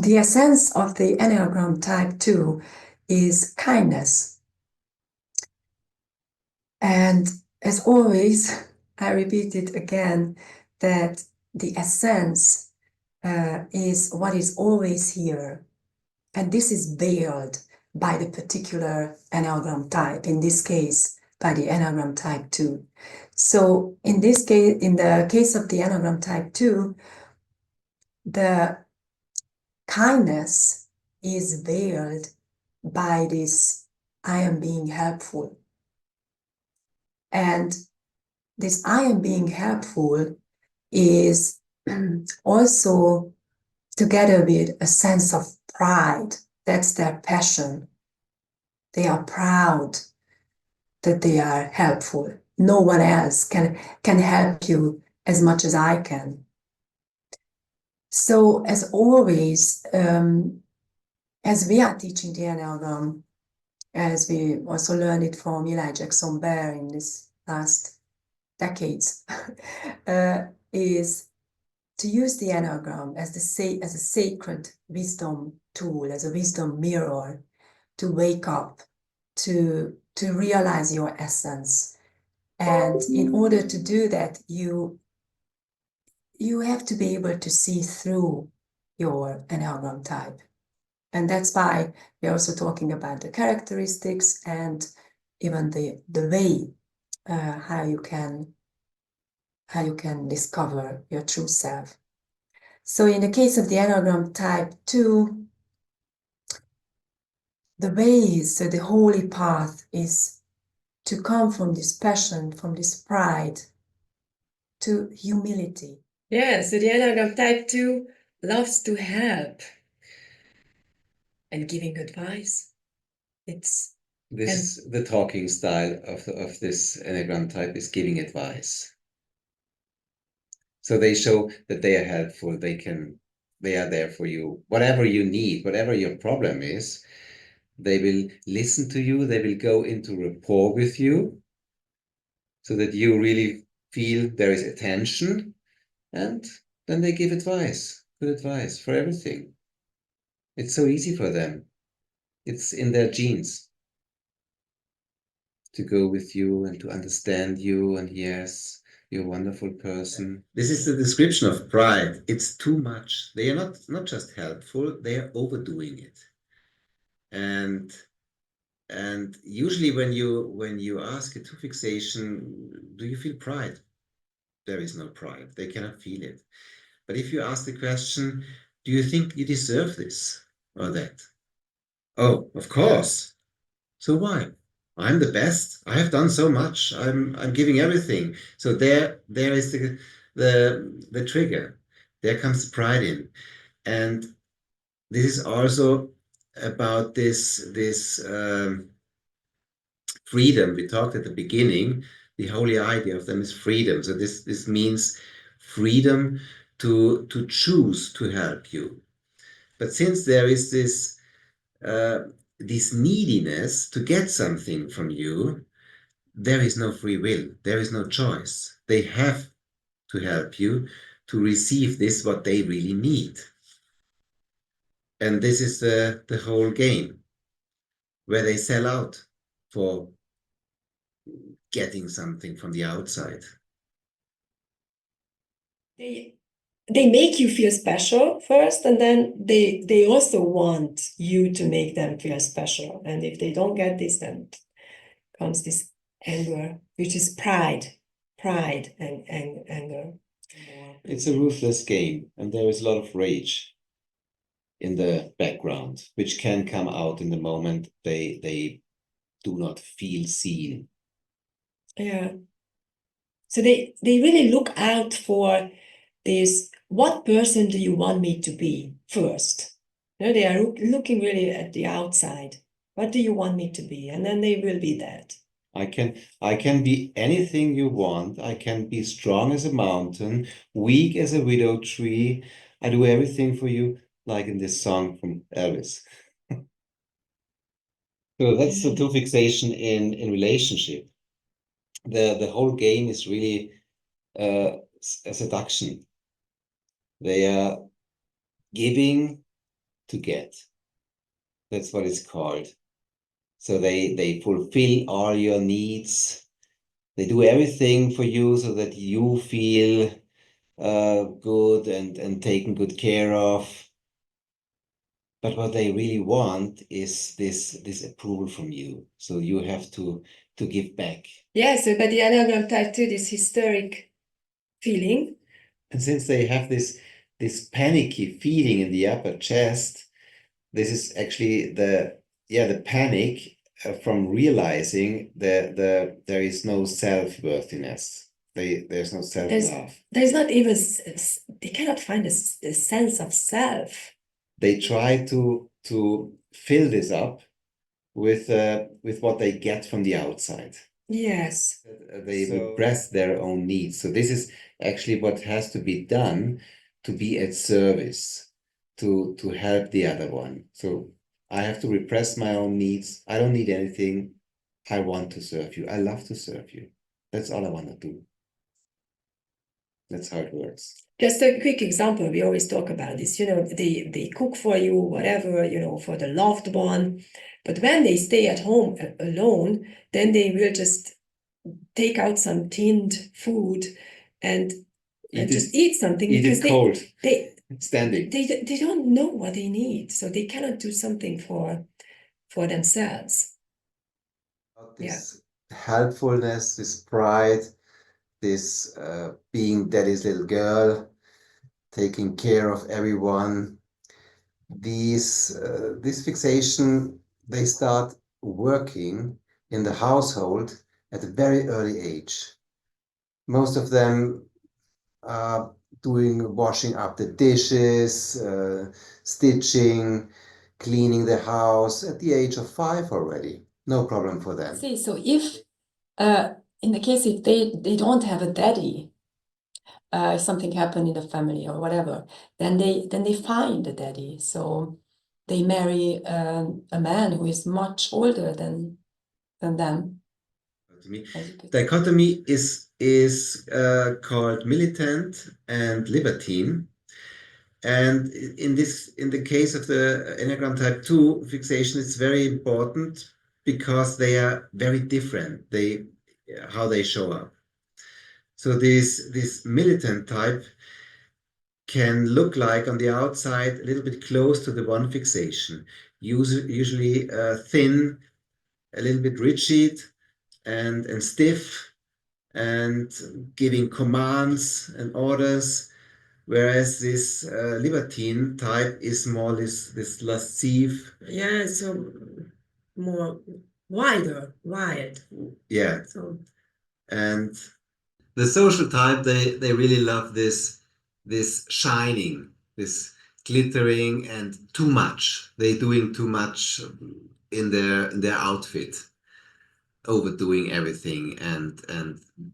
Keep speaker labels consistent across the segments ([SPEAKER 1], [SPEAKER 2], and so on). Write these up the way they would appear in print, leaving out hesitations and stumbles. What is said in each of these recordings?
[SPEAKER 1] the essence of the Enneagram Type 2 is kindness. And as always, I repeat it again, that the essence is what is always here. And this is veiled by the particular Enneagram type, in this case, by the Enneagram Type 2. So in this case, in the case of the Enneagram Type 2, the kindness is veiled by this I am being helpful. And this I am being helpful is also together with a sense of pride. That's their passion. They are proud that they are helpful. No one else can help you as much as I can. So as always, as we are teaching the Enneagram, as we also learned it from Eli Jaxon-Bear in this last decades, is to use the Enneagram as a sacred wisdom tool, as a wisdom mirror, to wake up, to realize your essence. And in order to do that, you have to be able to see through your Enneagram type. And that's why we're also talking about the characteristics and even the way how you can discover your true self. So in the case of the Enneagram Type 2, the way so the holy path is to come from this passion, from this pride, to humility. Yeah, so the Enneagram Type 2 loves to help and giving advice.
[SPEAKER 2] This is the talking style of this Enneagram type, is giving advice. So they show that they are helpful. They are there for you. Whatever you need, whatever your problem is, they will listen to you. They will go into rapport with you so that you really feel there is attention, and then they give advice, good advice for everything. It's so easy for them. It's in their genes to go with you and to understand you, and yes, you're a wonderful person. This is the description of pride. It's too much. They are not just helpful, they are overdoing it. And usually when you ask a two fixation, do you feel pride? There is no pride. They cannot feel it. But if you ask the question, do you think you deserve this or that? Oh, of course. So why? I'm the best. I have done so much. I'm giving everything. So there is the trigger. There comes the pride in. And this is also about this freedom. We talked at the beginning. The holy idea of them is freedom. So this means freedom to choose to help you. But since there is this neediness to get something from you, there is no free will. There is no choice. They have to help you to receive this, what they really need. And this is the whole game, where they sell out for getting something from the outside.
[SPEAKER 1] They make you feel special first, and then they also want you to make them feel special. And if they don't get this, then comes this anger, which is pride and anger.
[SPEAKER 2] It's a ruthless game, and there is a lot of rage in the background, which can come out in the moment they do not feel seen.
[SPEAKER 1] Yeah. So they really look out for this, what person do you want me to be first? You know, they are looking really at the outside. What do you want me to be? And then they will be that.
[SPEAKER 2] I can be anything you want. I can be strong as a mountain, weak as a willow tree. I do everything for you, like in this song from Elvis. So that's the two fixation in relationship. The whole game is really a seduction. They are giving to get. That's what it's called. So they fulfill all your needs. They do everything for you so that you feel good and taken good care of. But what they really want is this approval from you. So you have to give back.
[SPEAKER 1] Yeah, so but the Enneagram Type 2, this hysteric feeling.
[SPEAKER 2] And since they have this panicky feeling in the upper chest, this is actually the panic from realizing that there is no self-worthiness. There's no self-love.
[SPEAKER 1] There's not even, they cannot find a sense of self.
[SPEAKER 2] They try to fill this up with what they get from the outside.
[SPEAKER 1] Yes.
[SPEAKER 2] They repress their own needs. So this is actually what has to be done to be at service, to help the other one. So I have to repress my own needs. I don't need anything. I want to serve you. I love to serve you. That's all I want to do. That's how it works.
[SPEAKER 1] Just a quick example, we always talk about this, they cook for you, whatever, for the loved one. But when they stay at home alone, then they will just take out some tinned food and just eat something because
[SPEAKER 2] cold.
[SPEAKER 1] they
[SPEAKER 2] Standing.
[SPEAKER 1] They don't know what they need, so they cannot do something for themselves.
[SPEAKER 2] This helpfulness, this pride, this being daddy's little girl, taking care of everyone. This fixation, they start working in the household at a very early age. Most of them are washing up the dishes, stitching, cleaning the house at the age of 5 already. No problem for them.
[SPEAKER 1] See, so if in the case if they don't have a daddy, if something happened in the family or whatever, then they find a daddy. So they marry a man who is much older than them.
[SPEAKER 2] Dichotomy is called militant and libertine. And in the case of the Enneagram Type 2 fixation, it's very important because they are very different. How they show up. So this militant type can look like on the outside a little bit close to the one fixation, usually thin, a little bit rigid and stiff, and giving commands and orders. Whereas this libertine type is more this lascive.
[SPEAKER 1] Yeah, so more wild.
[SPEAKER 2] Yeah. And the social type, they really love this shining, this glittering, and too much. They doing too much in their outfit, overdoing everything, and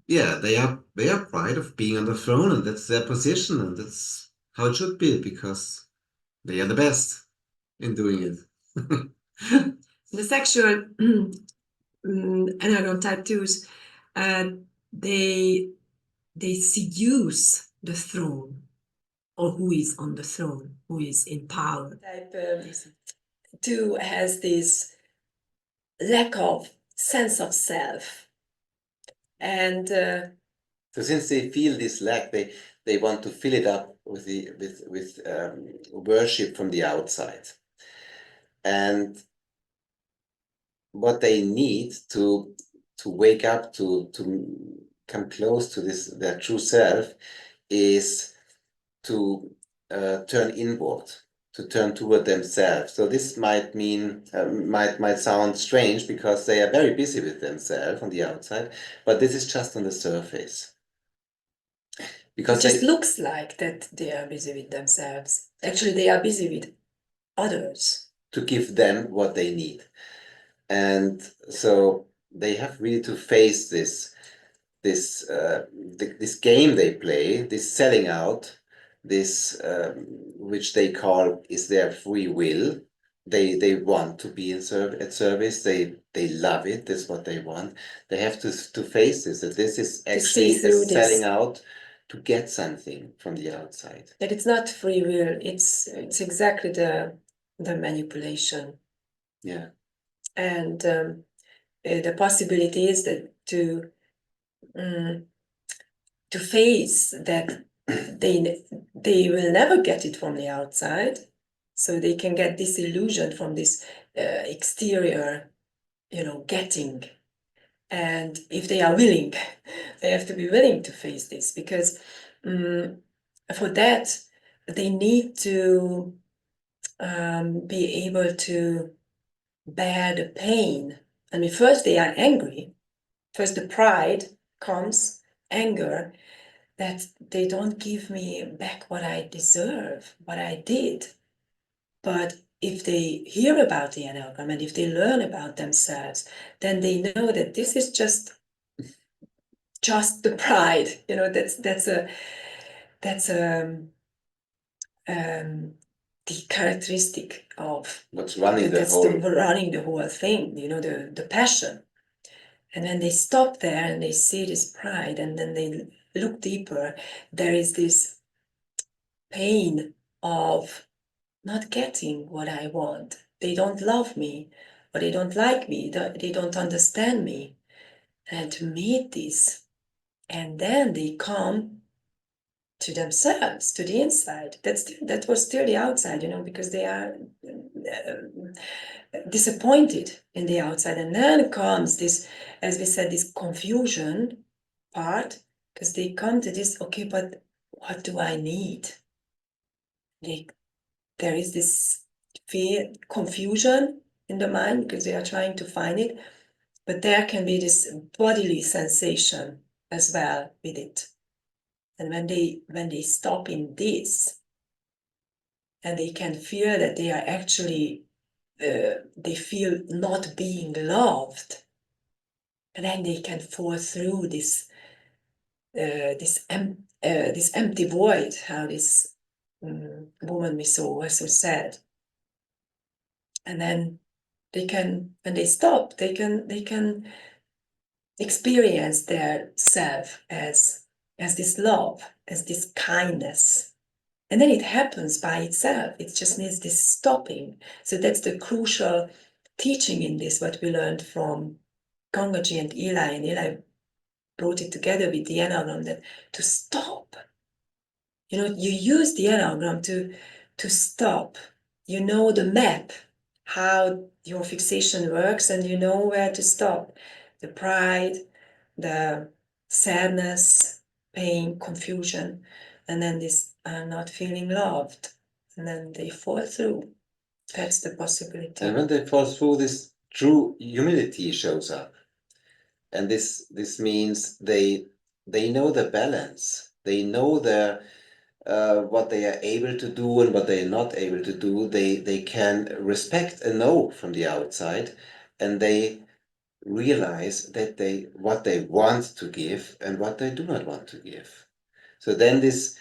[SPEAKER 2] yeah, they are proud of being on the throne, and that's their position, and that's how it should be, because they are the best in doing it.
[SPEAKER 1] The sexual Enneagram Type 2s, they seduce the throne, or who is on the throne, who is in power. Type 2 has this lack of sense of self, and
[SPEAKER 2] so since they feel this lack, they want to fill it up with worship from the outside. And what they need to wake up, to come close to their true self, is to turn inward, to turn toward themselves. So this might mean might sound strange, because they are very busy with themselves on the outside, but this is just on the surface. Because
[SPEAKER 1] it just looks like that they are busy with themselves. Actually, they are busy with others,
[SPEAKER 2] to give them what they need. And so they have really to face this game they play, this selling out, this which they call is their free will. They want to be at service. They love it. That's what they want. They have to face this, that this is actually selling out to get something from the outside.
[SPEAKER 1] That it's not free will. It's exactly the the manipulation.
[SPEAKER 2] Yeah.
[SPEAKER 1] And the possibility is that to face that they will never get it from the outside, so they can get disillusioned from this exterior, getting. And if they are willing, they have to be willing to face this, because for that they need to be able to bear the pain. I mean, first they are angry. First the pride comes, anger, that they don't give me back what I deserve, what I did. But if they hear about the Enneagram and if they learn about themselves, then they know that this is just the pride. That's the characteristic of
[SPEAKER 2] what's running
[SPEAKER 1] running the whole thing, the passion. And when they stop there and they see this pride and then they look deeper, there is this pain of not getting what I want. They don't love me, or they don't like me, they don't understand me. And to meet this, and then they come to themselves, to the inside. That was still the outside, because they are disappointed in the outside. And then comes this, as we said, this confusion part, because they come to this, okay, but what do I need? There is this fear, confusion in the mind, because they are trying to find it, but there can be this bodily sensation as well with it. And when they stop in this, and they can feel that they are actually, they feel not being loved, and then they can fall through this empty void, how this woman we saw also said. And then they can, when they stop, they can experience their self as this love, as this kindness. And then it happens by itself. It just needs this stopping. So that's the crucial teaching in this, what we learned from Gangaji and Eli brought it together with the Enneagram, that to stop. You use the Enneagram to stop. You know the map, how your fixation works, and you know where to stop. The pride, the sadness, pain, confusion, and then this not feeling loved, and then they fall through. That's the possibility.
[SPEAKER 2] And when they fall through, this true humility shows up. And this means they know the balance. They know what they are able to do and what they are not able to do. They can respect a no from the outside, and they realize that what they want to give and what they do not want to give. So then this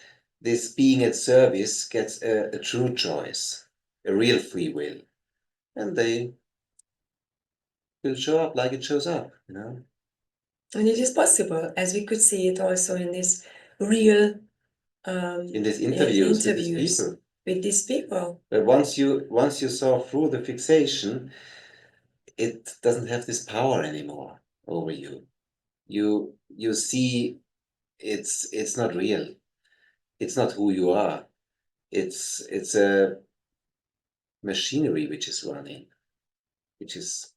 [SPEAKER 2] being at service gets a true choice, a real free will, and they will show up like it shows up,
[SPEAKER 1] And it is possible, as we could see it also in this real
[SPEAKER 2] in these interviews
[SPEAKER 1] with these people.
[SPEAKER 2] But once you saw through the fixation, it doesn't have this power anymore over you. You see it's not real. It's not who you are. It's a machinery which is running, which is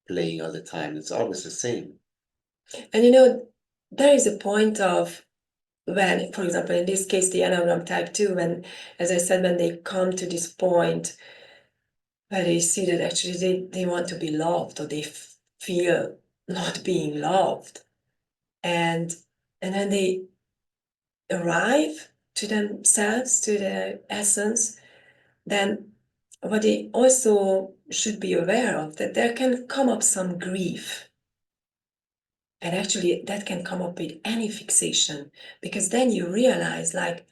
[SPEAKER 2] playing all the time. It's always the same.
[SPEAKER 1] And there is a point of when, for example, in this case, the Enneagram Type 2, when, as I said, when they come to this point where they see that actually they want to be loved, or they feel not being loved, and then they arrive to themselves, to their essence, then what they also should be aware of, that there can come up some grief. And actually that can come up with any fixation, because then you realize, like,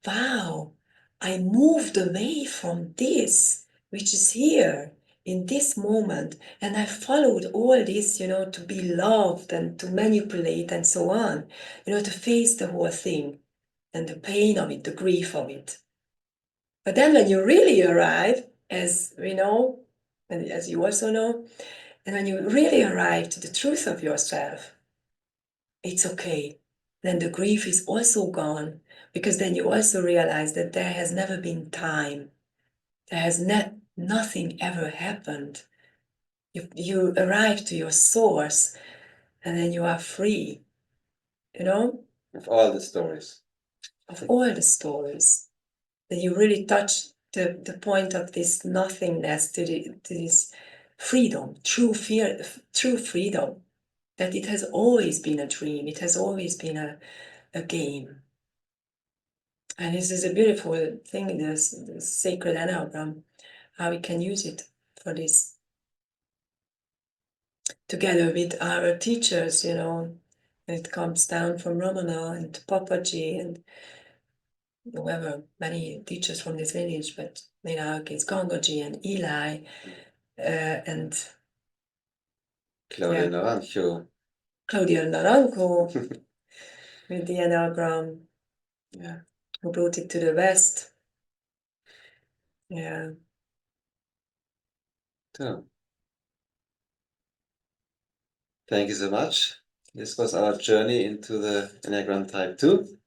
[SPEAKER 1] wow, I moved away from this, which is here in this moment, and I followed all this, to be loved and to manipulate and so on, to face the whole thing and the pain of it, the grief of it. But then when you really arrive, as we know, and as you also know. And when you really arrive to the truth of yourself, it's okay. Then the grief is also gone, because then you also realize that there has never been time. There has nothing ever happened. You arrive to your source, and then you are free, you know?
[SPEAKER 2] Of all the stories.
[SPEAKER 1] Of all the stories. That you really touch the point of this nothingness, to this freedom, true freedom. That it has always been a dream, it has always been a game. And this is a beautiful thing, this sacred Enneagram, how we can use it for this. Together with our teachers, you know, it comes down from Ramana and Papaji and whoever, many teachers from this lineage, but in our case, Gangaji and Eli, and
[SPEAKER 2] Claudia Naranjo.
[SPEAKER 1] Claudia Naranjo with the Enneagram, yeah, who brought it to the West. Yeah.
[SPEAKER 2] So, thank you so much. This was our journey into the Enneagram Type 2.